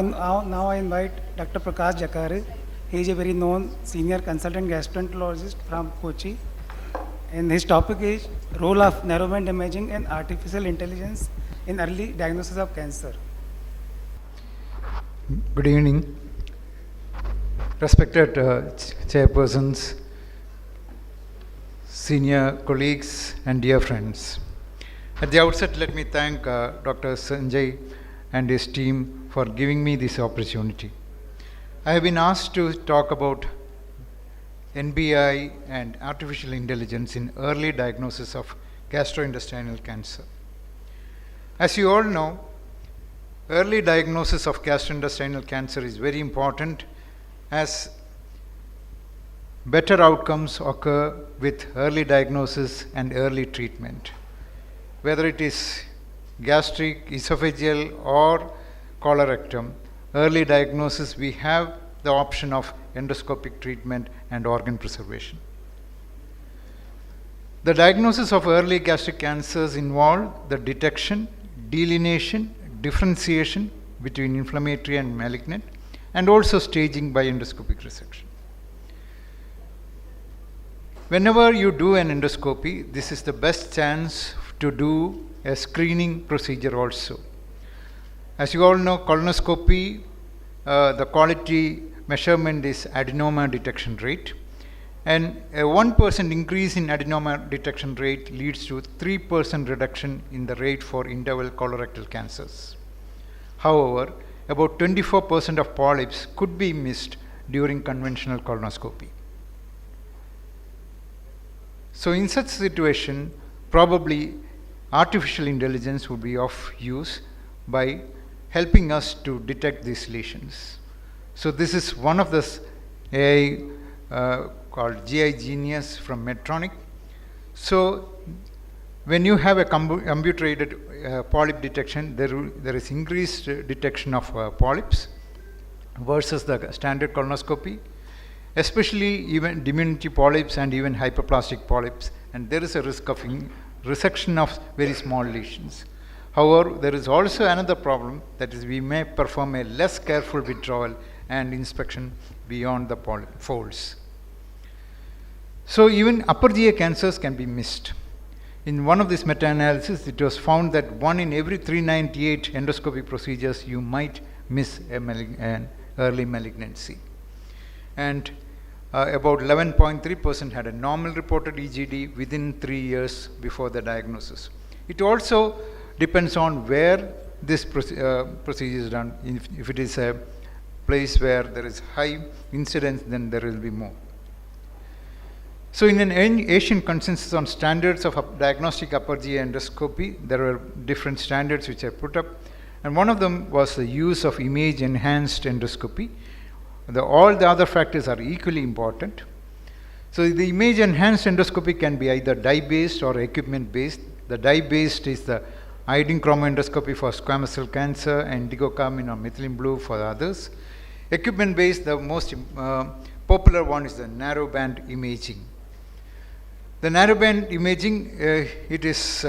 now I invite Dr. Prakash Zacharias. He is a very known senior consultant gastroenterologist from Kochi. And his topic is role of narrowband imaging and artificial intelligence in early diagnosis of cancer. Good evening. Respected chairpersons, senior colleagues, and dear friends. At the outset, let me thank Dr. Sanjay and his team for giving me this opportunity. I have been asked to talk about NBI and artificial intelligence in early diagnosis of gastrointestinal cancer. As you all know, early diagnosis of gastrointestinal cancer is very important as better outcomes occur with early diagnosis and early treatment. Whether it is gastric, esophageal or colorectal, early diagnosis we have the option of endoscopic treatment and organ preservation. The diagnosis of early gastric cancers involve the detection, delineation, differentiation between inflammatory and malignant, and also staging by endoscopic resection. Whenever you do an endoscopy, this is the best chance to do a screening procedure also. As you all know, colonoscopy, the quality measurement is adenoma detection rate, and a 1% increase in adenoma detection rate leads to 3% reduction in the rate for interval colorectal cancers. However, about 24% of polyps could be missed during conventional colonoscopy. So in such situation, probably artificial intelligence would be of use by helping us to detect these lesions. So this is one of the AI called GI Genius from Medtronic. So when you have a computated polyp detection, there is increased detection of polyps versus the standard colonoscopy, especially even diminutive polyps and even hyperplastic polyps, and there is a risk of resection of very small lesions. However, there is also another problem, that is we may perform a less careful withdrawal and inspection beyond the folds. So even upper GI cancers can be missed. In one of these meta-analysis, it was found that 1 in every 398 endoscopy procedures you might miss an early malignancy. And about 11.3% had a normal reported EGD within 3 years before the diagnosis. It also depends on where this procedure is done. If it is a place where there is high incidence, then there will be more. So in an Asian consensus on standards of diagnostic upper GI endoscopy, there were different standards which I put up, and one of them was the use of image enhanced endoscopy. All the other factors are equally important. So the image enhanced endoscopy can be either dye based or equipment based. The dye based is the iodine chromoendoscopy for squamous cell cancer and indigo carmine or methylene blue for the others. Equipment based, the most popular one is the narrowband imaging. The narrowband imaging, it is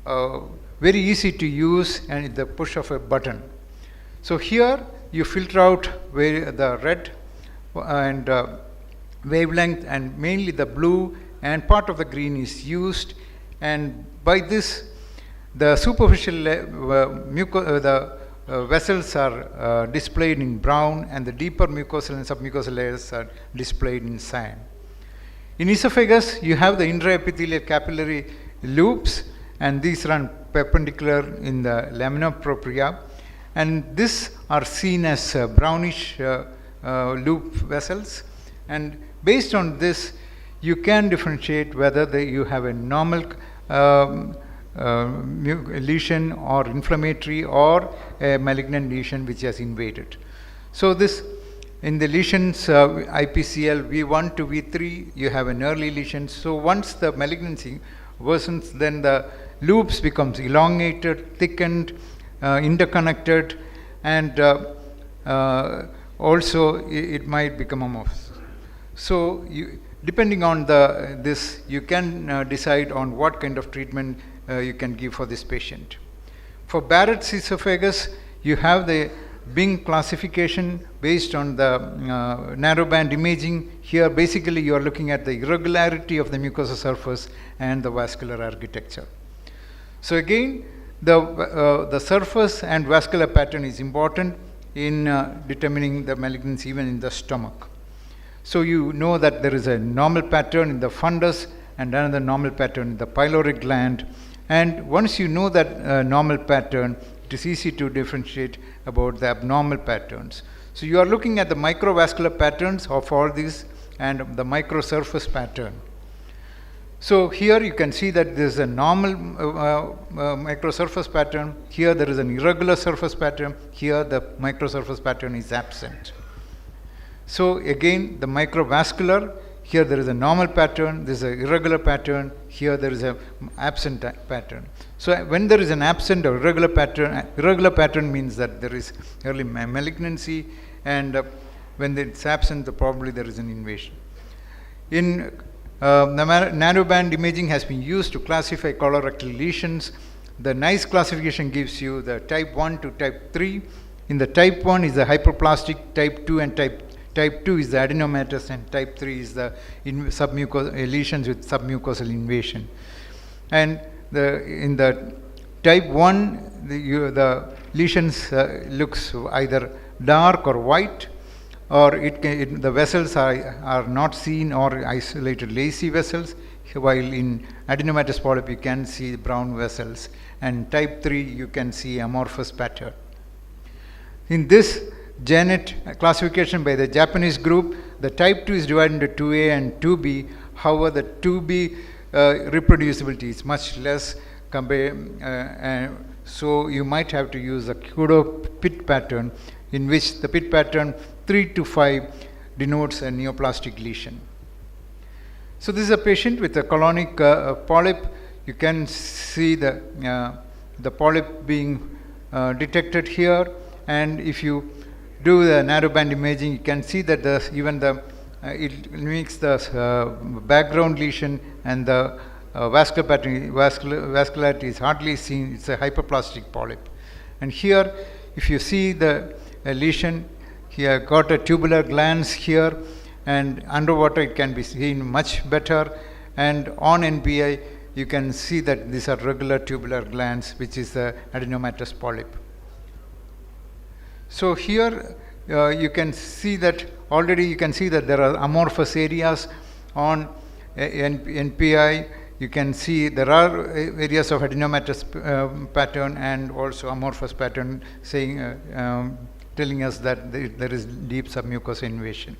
very easy to use and the push of a button. So here you filter out where the red and wavelength and mainly the blue and part of the green is used, and by this the superficial vessels are displayed in brown and the deeper mucosal and submucosal layers are displayed in cyan. In esophagus, you have the intraepithelial capillary loops, and these run perpendicular in the lamina propria, and these are seen as brownish loop vessels, and based on this you can differentiate whether you have a normal lesion or inflammatory or a malignant lesion which has invaded. So this in the lesions IPCL V1 to V3 you have an early lesion. So once the malignancy worsens, then the loops becomes elongated, thickened, interconnected, and also it might become amorphous. So depending on this, you can decide on what kind of treatment you can give for this patient. For Barrett's esophagus, you have the BIG classification based on the narrowband imaging. Here basically you are looking at the irregularity of the mucosal surface and the vascular architecture. So again, the surface and vascular pattern is important in determining the malignancy even in the stomach. So you know that there is a normal pattern in the fundus and another normal pattern in the pyloric gland, and once you know that normal pattern, it is easy to differentiate about the abnormal patterns. So you are looking at the microvascular patterns of all these and the microsurface pattern. So here you can see that there is a normal microsurface pattern. Here there is an irregular surface pattern. Here the microsurface pattern is absent. So again, the microvascular, here there is a normal pattern, there is an irregular pattern, here there is an absent pattern. So when there is an absent or irregular pattern means that there is early malignancy, and when it's absent, probably there is an invasion. In the narrowband imaging has been used to classify colorectal lesions. The nice classification gives you the type 1 to type 3. In the type 1 is the hyperplastic, type 2 and type 2 is the adenomatous, and type 3 is the lesions with submucosal invasion. And in the type 1, the lesions looks either dark or white, or the vessels are not seen or isolated lacy vessels, while in adenomatous polyp you can see brown vessels, and type 3 you can see amorphous pattern. In this Janet classification by the Japanese group, the type 2 is divided into 2A and 2B. However, the 2B reproducibility is much less, so you might have to use a Kudo pit pattern, in which the pit pattern 3 to 5 denotes a neoplastic lesion. So this is a patient with a colonic polyp. You can see the polyp being detected here, and if you do the narrowband imaging, you can see that it makes the background lesion, and the vascular pattern, vascularity is hardly seen. It's a hyperplastic polyp. And here, if you see the lesion, here got a tubular glands here, and underwater it can be seen much better. And on NBI, you can see that these are regular tubular glands, which is the adenomatous polyp. So here you can see that there are amorphous areas on NPI. You can see there are areas of adenomatous pattern and also amorphous pattern, telling us that there is deep submucosal invasion.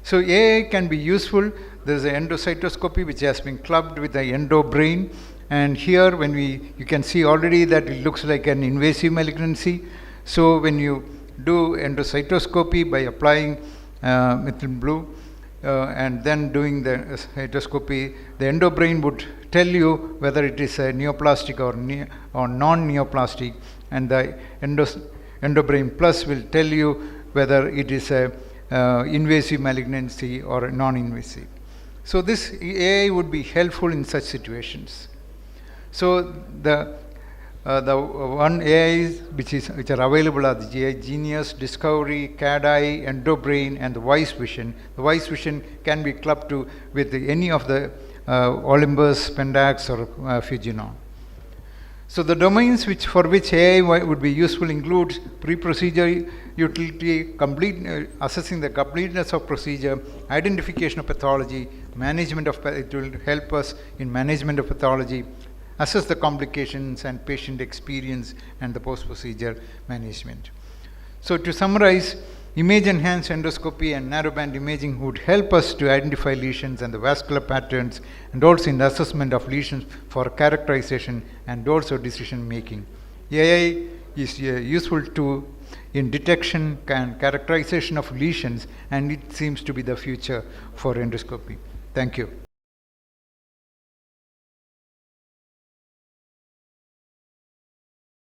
So AI can be useful. There is an endocytoscopy which has been clubbed with the endobrain, and here you can see already that it looks like an invasive malignancy. So when you do endocytoscopy by applying methyl blue and then doing the cytoscopy, the endobrain would tell you whether it is a neoplastic or non-neoplastic, and the endobrain plus will tell you whether it is a invasive malignancy or a non-invasive. So this AI would be helpful in such situations. So the one AIs which are available are the GI Genius, Discovery, CAD-EYE, Endobrain, and the Wise Vision. The Wise Vision can be clubbed with any of the Olympus, Pendax, or Fujinon. So the domains for which AI would be useful includes pre-procedure utility, assessing the completeness of procedure, identification of pathology, management of it will help us in management of pathology, assess the complications and patient experience, and the post-procedure management. So to summarize, image-enhanced endoscopy and narrowband imaging would help us to identify lesions and the vascular patterns, and also in the assessment of lesions for characterization and also decision making. AI is a useful tool in detection and characterization of lesions, and it seems to be the future for endoscopy. Thank you.